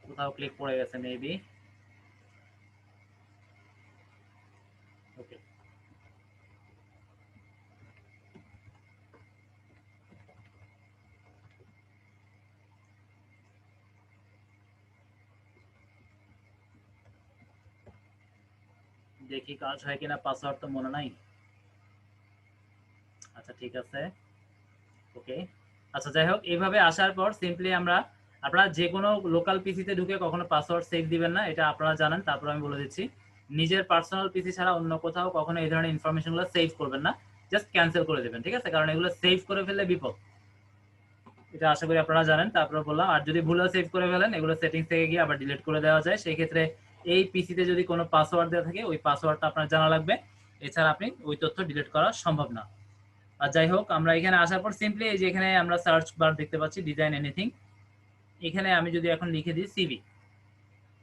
কোথাও ক্লিক পড়ে গেছে মেবি। ওকে, দেখি কাজ হয় কিনা, পাসওয়ার্ড তো মনে নাই। আচ্ছা ঠিক আছে, ওকে। আচ্ছা যাই হোক, এইভাবে আসার পর সিম্পলি আমরা, আপনারা যে কোনো লোকাল পিসিতে ঢুকে কখনো পাসওয়ার্ড সেভ দিবেন না, এটা আপনারা জানেন, তারপর আমি বলে দিচ্ছি। নিজের পার্সোনাল পিসি ছাড়া অন্য কোথাও কখনো এই ধরনের ইনফরমেশনগুলো সেভ করবেন না, জাস্ট ক্যান্সেল করে দেবেন, ঠিক আছে? কারণ এগুলো সেভ করে ফেললে বিপদ, এটা আশা করি আপনারা জানেন। তারপর বললাম, আর যদি ভুলেও সেভ করে ফেলেন, এগুলো সেটিংস থেকে গিয়ে আবার ডিলিট করে দেওয়া যায়। সেই ক্ষেত্রে এই পিসিতে যদি কোনো পাসওয়ার্ড দেওয়া থাকে, ওই পাসওয়ার্ডটা আপনার জানা লাগবে, এছাড়া আপনি ওই তথ্য ডিলিট করা সম্ভব না। আর যাই হোক, আমরা এখানে আসার পর সিম্পলি এই যে এখানে আমরা সার্চ বার দেখতে পাচ্ছি, ডিজাইন এনিথিং, এখানে আমি যদি এখন লিখে দিই সিভি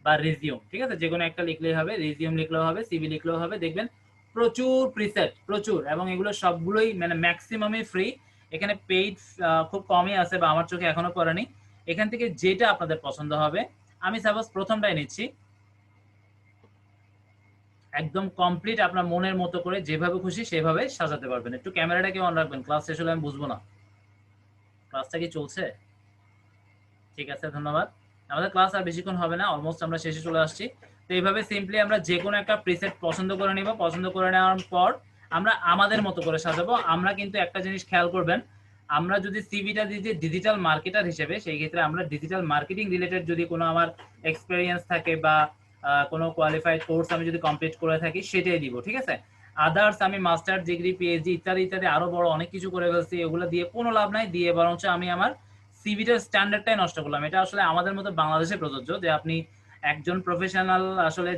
বা রিজিউম, ঠিক আছে, যে কোনো একটা লিখলেই হবে, রিজিউম লিখলেও হবে, সিভি লিখলেও হবে, দেখবেন প্রচুর প্রিসেট, প্রচুর, এবং এগুলো সবগুলোই মানে ম্যাক্সিমামই ফ্রি। এখানে পেইড খুব কমই আছে, বা আমার চোখে এখনো পড়েনি। এখান থেকে যেটা আপনাদের পছন্দ হবে, আমি সাপোজ প্রথমটাই নিচ্ছি, একদম কমপ্লিট আপনার মনের মতো করে যেভাবে খুশি সেভাবে সাজাতে পারবেন। একটু ক্যামেরাটাকে অন রাখবেন, ক্লাস শেষ হলে আমি বুঝবো না। ক্লাসটা কি চলছে? ঠিক আছে, ধন্যবাদ। আমাদের ক্লাস আর বেশিক্ষণ হবে না, অলমোস্ট আমরা শেষে চলে আসছি। তো এইভাবে সিম্পলি আমরা যে কোনো একটা প্রিসেট পছন্দ করে নিব, পছন্দ করে নেওয়ার পর আমরা আমাদের মতো করে সাজাবো। আমরা কিন্তু একটা জিনিস খেয়াল করবেন, আমরা যদি সিভিটা দিই ডিজিটাল মার্কেটার হিসেবে, সেই ক্ষেত্রে আমরা ডিজিটাল মার্কেটিং রিলেটেড যদি কোনো আমার এক্সপিরিয়েন্স থাকে, বা কোনো কোয়ালিফাইড কোর্স আমি যদি কমপ্লিট করে থাকি, সেটাই দিব, ঠিক আছে? আদার্স আমি মাস্টার ডিগ্রি, পিএইচডি ইত্যাদি ইত্যাদি আরো বড় অনেক কিছু করে ফেলছি, এগুলো দিয়ে কোনো লাভ নাই, দিয়ে বরঞ্চ আমি আমার সিভিটার স্ট্যান্ডার্ডটাই নষ্ট করলাম। এটা আসলে আমাদের মতো বাংলাদেশে প্রযোজ্য, যে আপনি একজন প্রফেশনাল আসলে